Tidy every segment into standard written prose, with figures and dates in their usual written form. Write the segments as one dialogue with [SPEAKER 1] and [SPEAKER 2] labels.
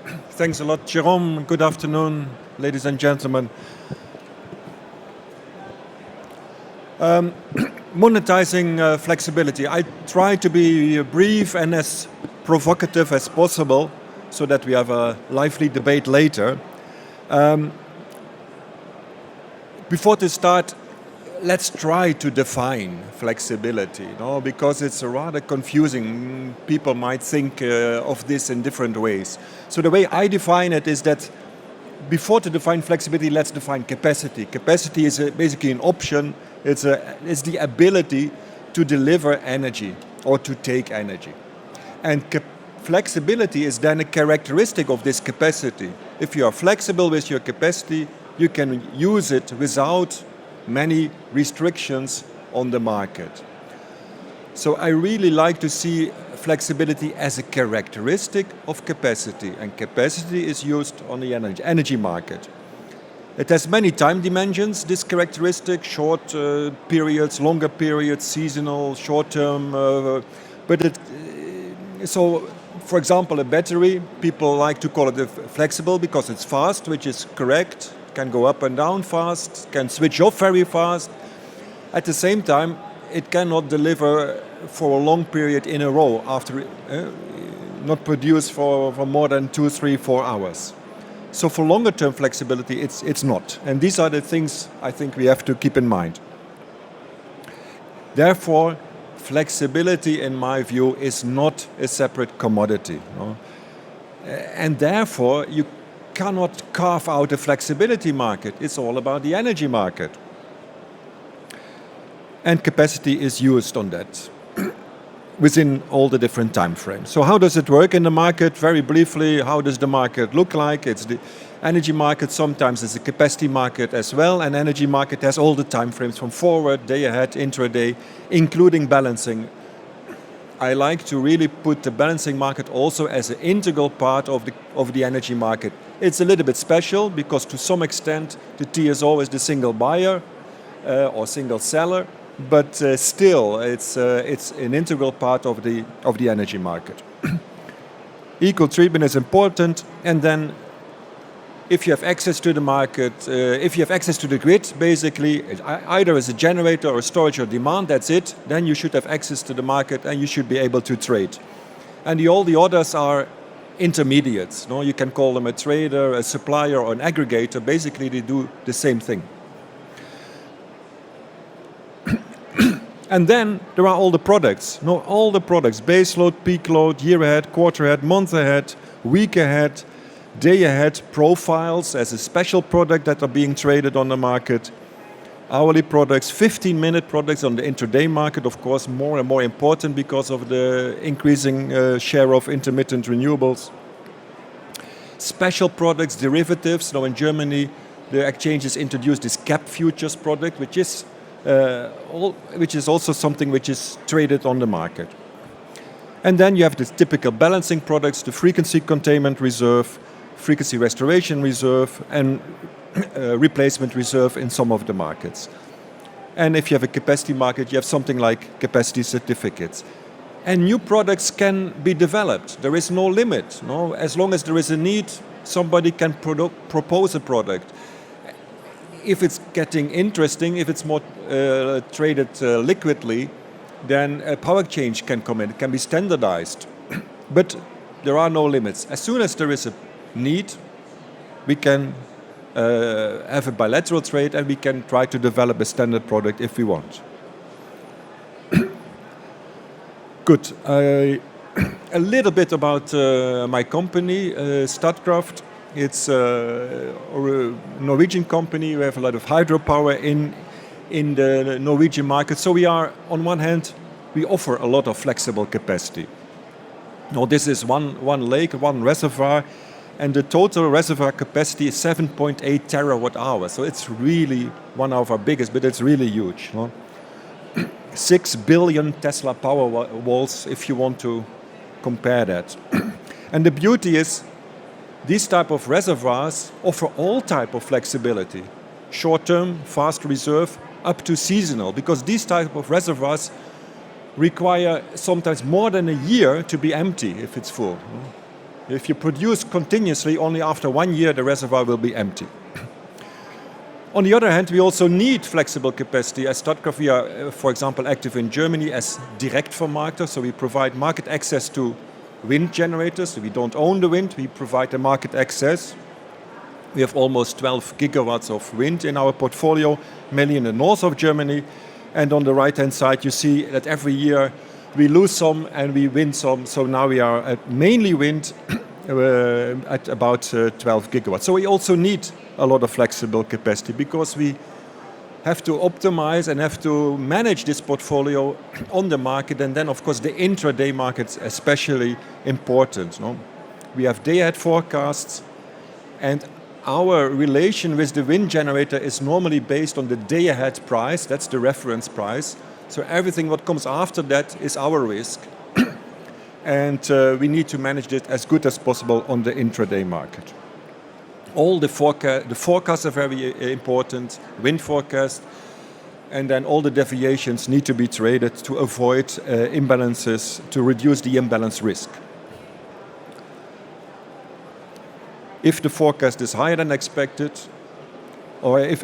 [SPEAKER 1] Thanks a lot, Jerome. Good afternoon, ladies and gentlemen. Monetizing flexibility. I try to be brief and as provocative as possible so that we have a lively debate later. Before to start, let's try to define flexibility, because it's rather confusing. People might think of this in different ways. So the way I define it is that before to define flexibility, let's define capacity. Capacity is basically an option. It's the ability to deliver energy or to take energy. And flexibility is then a characteristic of this capacity. If you are flexible with your capacity, you can use it without many restrictions on the market. So I really like to see flexibility as a characteristic of capacity, and capacity is used on the energy market. It has many time dimensions, this characteristic, short periods, longer periods, seasonal, short-term, so for example, a battery, people like to call it flexible because it's fast, which is correct, can go up and down fast, can switch off very fast. At the same time, it cannot deliver for a long period in a row after not produce for more than 2, 3, 4 hours. So for longer term flexibility, it's not. And these are the things I think we have to keep in mind. Therefore, flexibility, in my view, is not a separate commodity. And therefore, you cannot carve out a flexibility market. It's all about the energy market. And capacity is used on that within all the different time frames. So how does it work in the market? Very briefly, how does the market look like? It's the energy market, sometimes it's a capacity market as well, and energy market has all the time frames from forward, day ahead, intraday, including balancing. I like to really put the balancing market also as an integral part of the energy market. It's a little bit special because to some extent the TSO is the single buyer or single seller, but still it's an integral part of the energy market. Equal treatment is important, and then if you have access to the market, if you have access to the grid, basically, either as a generator or storage or demand, that's it, then you should have access to the market and you should be able to trade. And all the others are intermediates. You can call them a trader, a supplier, or an aggregator. Basically, they do the same thing. And then there are all the products. All the products, base load, peak load, year ahead, quarter ahead, month ahead, week ahead, day ahead, profiles as a special product that are being traded on the market, hourly products, 15-minute products on the intraday market, of course, more and more important because of the increasing share of intermittent renewables. Special products, derivatives. Now in Germany, the exchanges introduced this cap futures product, which is also something which is traded on the market. And then you have the typical balancing products, the frequency containment reserve, frequency restoration reserve, and replacement reserve in some of the markets. And if you have a capacity market, you have something like capacity certificates. And new products can be developed. There is no limit. As long as there is a need, somebody can propose a product. If it's getting interesting, if it's more traded liquidly, then a power exchange can come in. It can be standardized. But there are no limits. As soon as there is a need, we can have a bilateral trade and we can try to develop a standard product if we want. Good. A little bit about my company, Statkraft. It's a Norwegian company. We have a lot of hydropower in the Norwegian market. So we are, on one hand, we offer a lot of flexible capacity. Now this is one lake, one reservoir, and the total reservoir capacity is 7.8 terawatt hours. So it's really one of our biggest, but it's really huge. 6 billion Tesla Powerwalls, if you want to compare that. And the beauty is, these type of reservoirs offer all type of flexibility. Short-term, fast reserve, up to seasonal, because these type of reservoirs require sometimes more than a year to be empty if it's full. If you produce continuously, only after 1 year the reservoir will be empty. On the other hand, we also need flexible capacity. As Statkraft, we are, for example, active in Germany as direct vermarkter, so we provide market access to wind generators. We don't own the wind, we provide the market access. We have almost 12 gigawatts of wind in our portfolio, mainly in the north of Germany. And on the right-hand side, you see that every year we lose some and we win some. So now we are at mainly wind at about 12 gigawatts. So we also need a lot of flexible capacity because we have to optimize and have to manage this portfolio on the market. And then, of course, the intraday market's especially important. No? We have day-ahead forecasts, and our relation with the wind generator is normally based on the day-ahead price. That's the reference price. So everything what comes after that is our risk. And we need to manage it as good as possible on the intraday market. All the forecasts are very important, wind forecast, and then all the deviations need to be traded to avoid imbalances, to reduce the imbalance risk. If the forecast is higher than expected, or if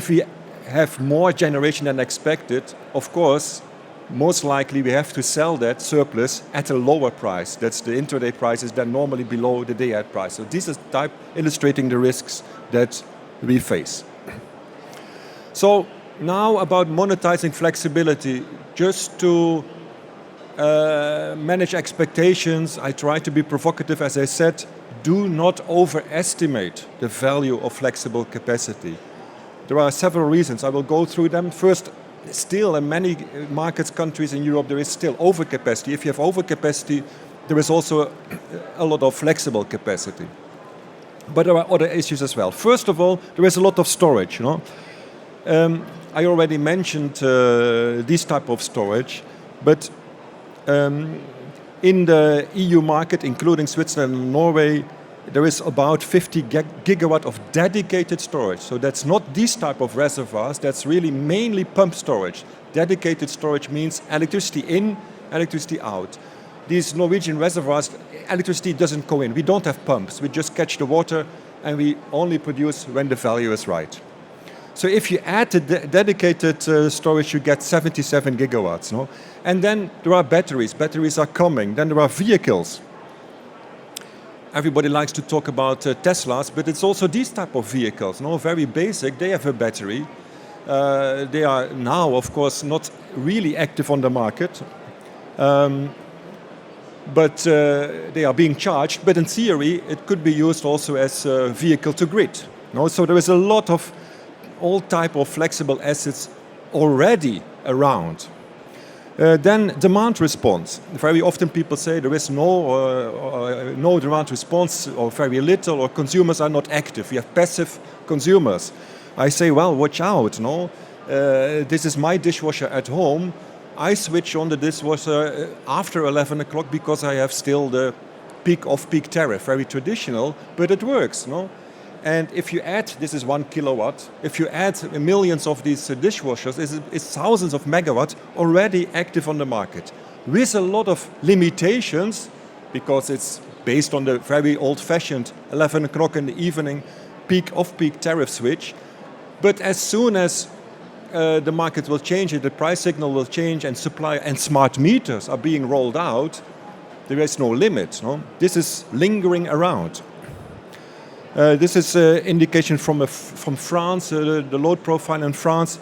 [SPEAKER 1] we have more generation than expected, of course, most likely we have to sell that surplus at a lower price. That's the intraday prices that normally below the day-ahead price. So this is illustrating the risks that we face. So now about monetizing flexibility, just to manage expectations, I try to be provocative, as I said, do not overestimate the value of flexible capacity. There are several reasons. I will go through them. First, still in many markets, countries in Europe, there is still overcapacity. If you have overcapacity, there is also a lot of flexible capacity. But there are other issues as well. First of all, there is a lot of storage. You know? I already mentioned this type of storage, but in the EU market, including Switzerland and Norway, there is about 50 gigawatt of dedicated storage. So that's not these type of reservoirs, that's really mainly pump storage. Dedicated storage means electricity in, electricity out. These Norwegian reservoirs, electricity doesn't go in. We don't have pumps, we just catch the water and we only produce when the value is right. So if you add the dedicated storage, you get 77 gigawatts. No? And then there are batteries. Batteries are coming. Then there are vehicles. Everybody likes to talk about Teslas, but it's also these type of vehicles. No? Very basic. They have a battery. They are now, of course, not really active on the market. But they are being charged. But in theory, it could be used also as a vehicle to grid. No? So there is a lot of all type of flexible assets already around. Then demand response. Very often people say there is no demand response or very little, or consumers are not active. We have passive consumers. I say, well, watch out. No? This is my dishwasher at home. I switch on the dishwasher after 11 o'clock because I have still the off-peak tariff. Very traditional, but it works. No? And if you add, this is 1 kilowatt, if you add millions of these dishwashers, it's thousands of megawatts already active on the market. With a lot of limitations, because it's based on the very old-fashioned 11 o'clock in the evening off-peak tariff switch. But as soon as the market will change, the price signal will change, and supply and smart meters are being rolled out, there is no limit. No? This is lingering around. This is an indication from France, the load profile in France.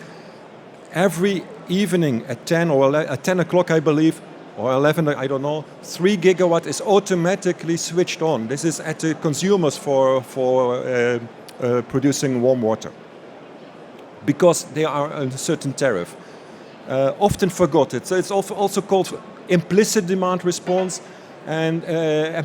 [SPEAKER 1] Every evening at 10 or at 10 o'clock, I believe, or 11, I don't know, 3 gigawatt is automatically switched on. This is at the consumers for producing warm water, because they are a certain tariff. Often forgotten. So it's also called implicit demand response. And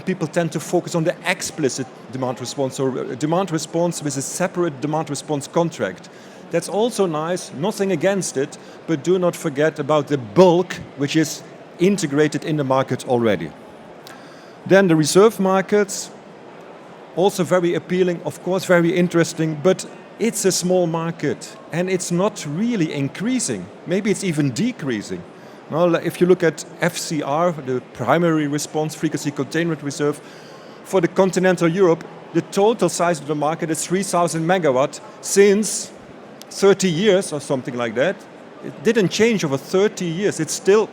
[SPEAKER 1] people tend to focus on the explicit demand response, or demand response with a separate demand response contract. That's also nice, nothing against it, but do not forget about the bulk which is integrated in the market already. Then the reserve markets, also very appealing, of course very interesting, but it's a small market and it's not really increasing. Maybe it's even decreasing. Well, if you look at FCR, the primary response frequency containment reserve, for the continental Europe, the total size of the market is 3,000 megawatt since 30 years or something like that. It didn't change over 30 years. It's still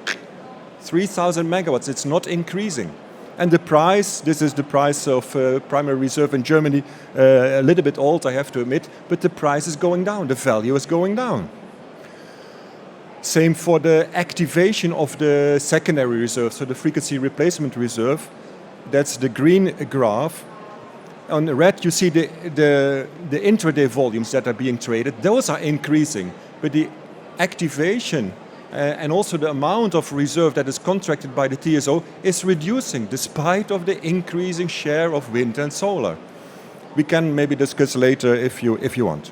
[SPEAKER 1] 3,000 megawatts. It's not increasing. And the price, this is the price of primary reserve in Germany, a little bit old, I have to admit, but the price is going down. The value is going down. Same for the activation of the secondary reserve, so the frequency replacement reserve. That's the green graph. On the red, you see the intraday volumes that are being traded. Those are increasing, but the activation and also the amount of reserve that is contracted by the TSO is reducing despite of the increasing share of wind and solar. We can maybe discuss later if you want.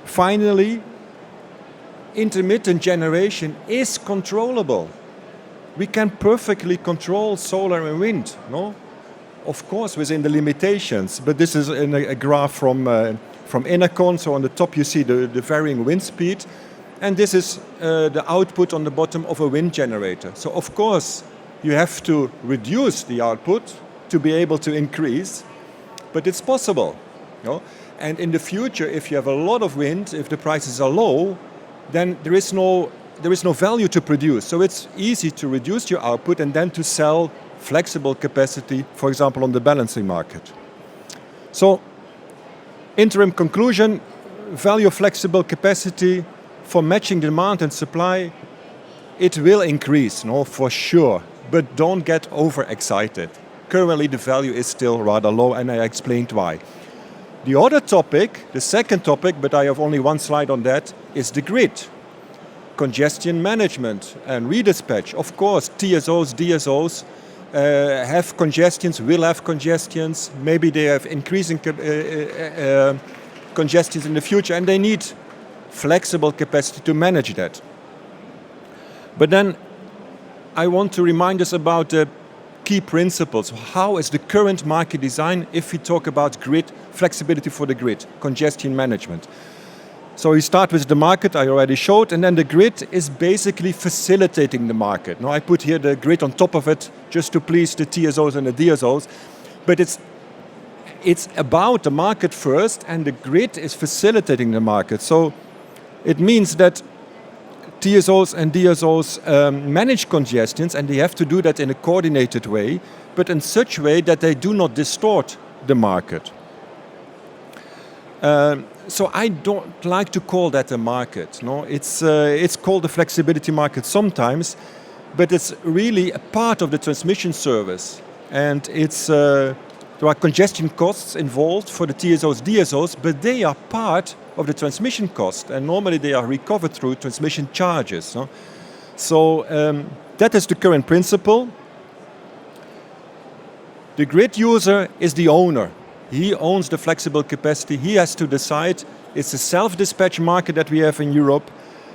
[SPEAKER 1] Finally, intermittent generation is controllable. We can perfectly control solar and wind, no? Of course, within the limitations, but this is a graph from Enercon. So on the top you see the varying wind speed, and this is the output on the bottom of a wind generator. So of course, you have to reduce the output to be able to increase, but it's possible. No? And in the future, if you have a lot of wind, if the prices are low, then there is no value to produce. So it's easy to reduce your output and then to sell flexible capacity, for example, on the balancing market. So, interim conclusion, value of flexible capacity for matching demand and supply, it will increase, no, for sure, but don't get overexcited. Currently the value is still rather low, and I explained why. The other topic, the second topic, but I have only one slide on that, is the grid. Congestion management and redispatch. Of course, TSOs, DSOs have congestions, will have congestions. Maybe they have increasing congestions in the future, and they need flexible capacity to manage that. But then I want to remind us about the key principles. How is the current market design if we talk about grid, flexibility for the grid, congestion management? So we start with the market, I already showed, and then the grid is basically facilitating the market. Now I put here the grid on top of it just to please the TSOs and the DSOs, but it's about the market first, and the grid is facilitating the market. So it means that TSOs and DSOs manage congestions, and they have to do that in a coordinated way, but in such a way that they do not distort the market. So I don't like to call that a market. No, it's called a flexibility market sometimes, but it's really a part of the transmission service, and there are congestion costs involved for the TSOs, DSOs, but they are part of the transmission cost, and normally they are recovered through transmission charges. No? So that is the current principle. The grid user is the owner. He owns the flexible capacity. He has to decide. It's a self-dispatch market that we have in Europe,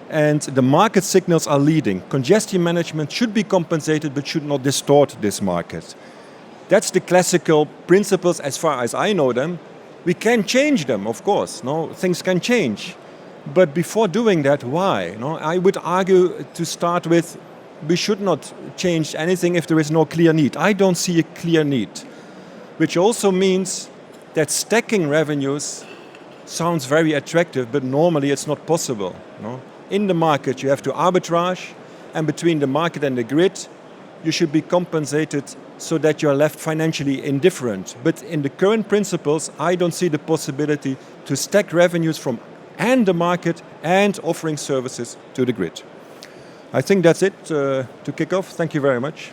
[SPEAKER 1] and the market signals are leading. Congestion management should be compensated but should not distort this market. That's the classical principles as far as I know them. We can change them, of course. No, things can change. But before doing that, why? No, I would argue to start with, we should not change anything if there is no clear need. I don't see a clear need, which also means that stacking revenues sounds very attractive, but normally it's not possible. No? In the market, you have to arbitrage, and between the market and the grid, you should be compensated so that you're left financially indifferent. But in the current principles, I don't see the possibility to stack revenues from and the market and offering services to the grid. I think that's it to kick off. Thank you very much.